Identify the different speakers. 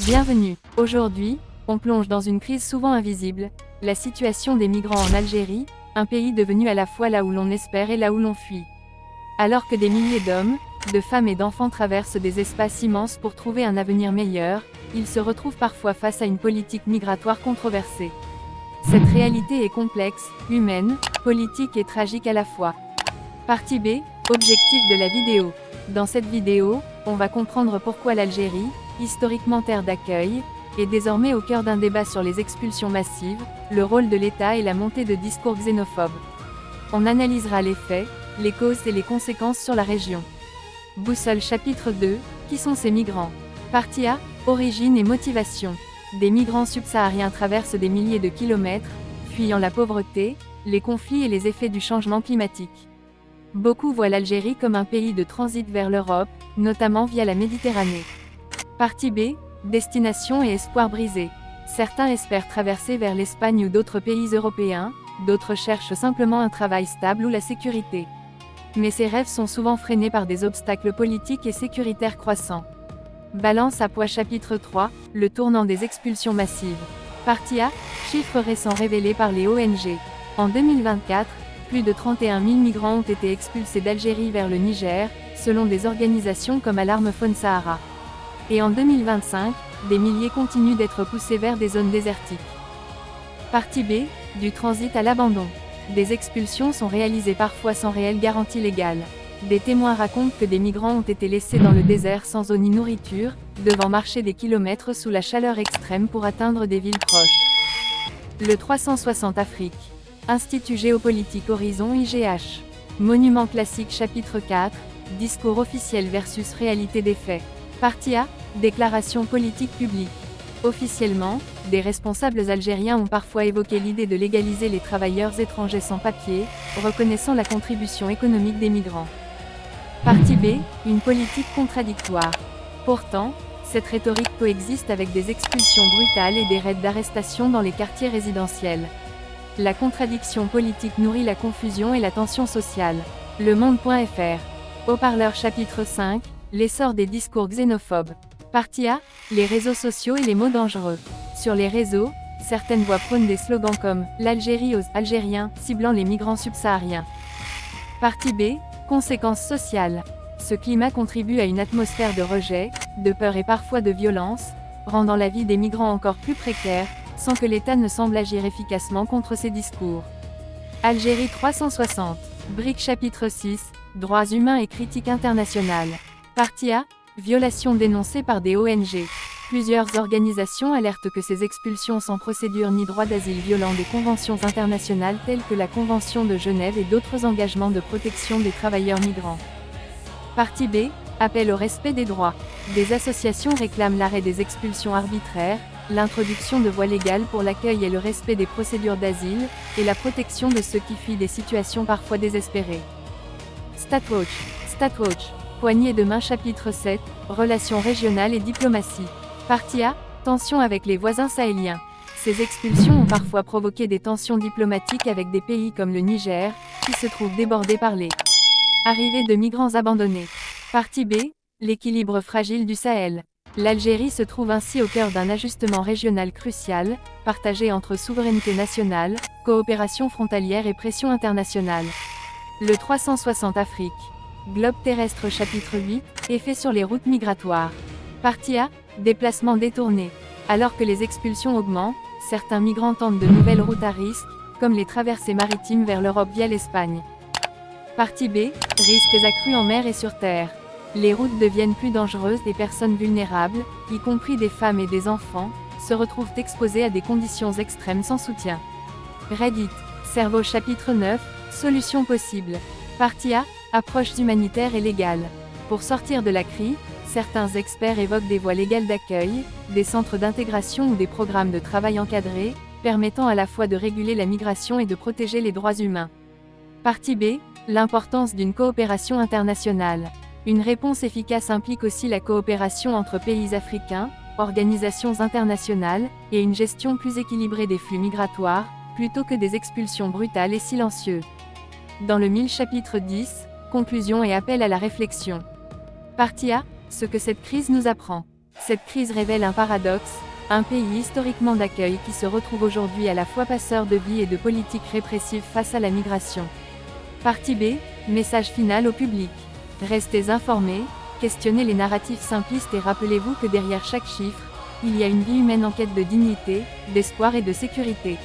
Speaker 1: Bienvenue. Aujourd'hui, on plonge dans une crise souvent invisible, la situation des migrants en Algérie, un pays devenu à la fois là où l'on espère et là où l'on fuit. Alors que des milliers d'hommes, de femmes et d'enfants traversent des espaces immenses pour trouver un avenir meilleur, ils se retrouvent parfois face à une politique migratoire controversée. Cette réalité est complexe, humaine, politique et tragique à la fois. Partie B, objectif de la vidéo. Dans cette vidéo, on va comprendre pourquoi l'Algérie, historiquement terre d'accueil, est désormais au cœur d'un débat sur les expulsions massives, le rôle de l'État et la montée de discours xénophobes. On analysera les faits, les causes et les conséquences sur la région. Boussole chapitre 2, qui sont ces migrants? Partie A, origine et motivation. Des migrants subsahariens traversent des milliers de kilomètres, fuyant la pauvreté, les conflits et les effets du changement climatique. Beaucoup voient l'Algérie comme un pays de transit vers l'Europe, notamment via la Méditerranée. Partie B, destination et espoir brisé. Certains espèrent traverser vers l'Espagne ou d'autres pays européens, d'autres cherchent simplement un travail stable ou la sécurité. Mais ces rêves sont souvent freinés par des obstacles politiques et sécuritaires croissants. Balance à poids chapitre 3, le tournant des expulsions massives. Partie A, chiffres récents révélés par les ONG. En 2024, plus de 31 000 migrants ont été expulsés d'Algérie vers le Niger, selon des organisations comme Alarme Faune Sahara. Et en 2025, des milliers continuent d'être poussés vers des zones désertiques. Partie B, du transit à l'abandon. Des expulsions sont réalisées parfois sans réelle garantie légale. Des témoins racontent que des migrants ont été laissés dans le désert sans eau ni nourriture, devant marcher des kilomètres sous la chaleur extrême pour atteindre des villes proches. Le 360 Afrique. Institut géopolitique Horizon IGH. Monument classique chapitre 4, discours officiel versus réalité des faits. Partie A, déclaration politique publique. Officiellement, des responsables algériens ont parfois évoqué l'idée de légaliser les travailleurs étrangers sans papier, reconnaissant la contribution économique des migrants. Partie B, une politique contradictoire. Pourtant, cette rhétorique coexiste avec des expulsions brutales et des raids d'arrestation dans les quartiers résidentiels. La contradiction politique nourrit la confusion et la tension sociale. Le Monde.fr. Haut-parleur chapitre 5, l'essor des discours xénophobes. Partie A, les réseaux sociaux et les mots dangereux. Sur les réseaux, certaines voix prônent des slogans comme « l'Algérie aux Algériens », ciblant les migrants subsahariens. Partie B, conséquences sociales. Ce climat contribue à une atmosphère de rejet, de peur et parfois de violence, rendant la vie des migrants encore plus précaire, sans que l'État ne semble agir efficacement contre ces discours. Algérie 360. Brique chapitre 6, droits humains et critique internationale. Partie A, violations dénoncées par des ONG. Plusieurs organisations alertent que ces expulsions sans procédure ni droit d'asile violant des conventions internationales telles que la Convention de Genève et d'autres engagements de protection des travailleurs migrants. Partie B, appel au respect des droits. Des associations réclament l'arrêt des expulsions arbitraires, l'introduction de voies légales pour l'accueil et le respect des procédures d'asile, et la protection de ceux qui fuient des situations parfois désespérées. Statwatch. Poignée de main chapitre 7, relations régionales et diplomatie. Partie A, tensions avec les voisins sahéliens. Ces expulsions ont parfois provoqué des tensions diplomatiques avec des pays comme le Niger, qui se trouvent débordés par les arrivées de migrants abandonnés. Partie B, l'équilibre fragile du Sahel. L'Algérie se trouve ainsi au cœur d'un ajustement régional crucial, partagé entre souveraineté nationale, coopération frontalière et pression internationale. Le 360 Afrique. Globe terrestre chapitre 8, effet sur les routes migratoires. Partie A, déplacements détournés. Alors que les expulsions augmentent, certains migrants tentent de nouvelles routes à risque, comme les traversées maritimes vers l'Europe via l'Espagne. Partie B, risques accrus en mer et sur terre. Les routes deviennent plus dangereuses et personnes vulnérables, y compris des femmes et des enfants, se retrouvent exposées à des conditions extrêmes sans soutien. Reddit. Cerveau chapitre 9, solutions possibles. Partie A, approches humanitaires et légales. Pour sortir de la crise, certains experts évoquent des voies légales d'accueil, des centres d'intégration ou des programmes de travail encadrés, permettant à la fois de réguler la migration et de protéger les droits humains. Partie B, l'importance d'une coopération internationale. Une réponse efficace implique aussi la coopération entre pays africains, organisations internationales, et une gestion plus équilibrée des flux migratoires, plutôt que des expulsions brutales et silencieuses. Dans le 1000 chapitre 10, conclusion et appel à la réflexion. Partie A, ce que cette crise nous apprend. Cette crise révèle un paradoxe, un pays historiquement d'accueil qui se retrouve aujourd'hui à la fois passeur de vie et de politiques répressives face à la migration. Partie B, message final au public. Restez informés, questionnez les narratifs simplistes et rappelez-vous que derrière chaque chiffre, il y a une vie humaine en quête de dignité, d'espoir et de sécurité.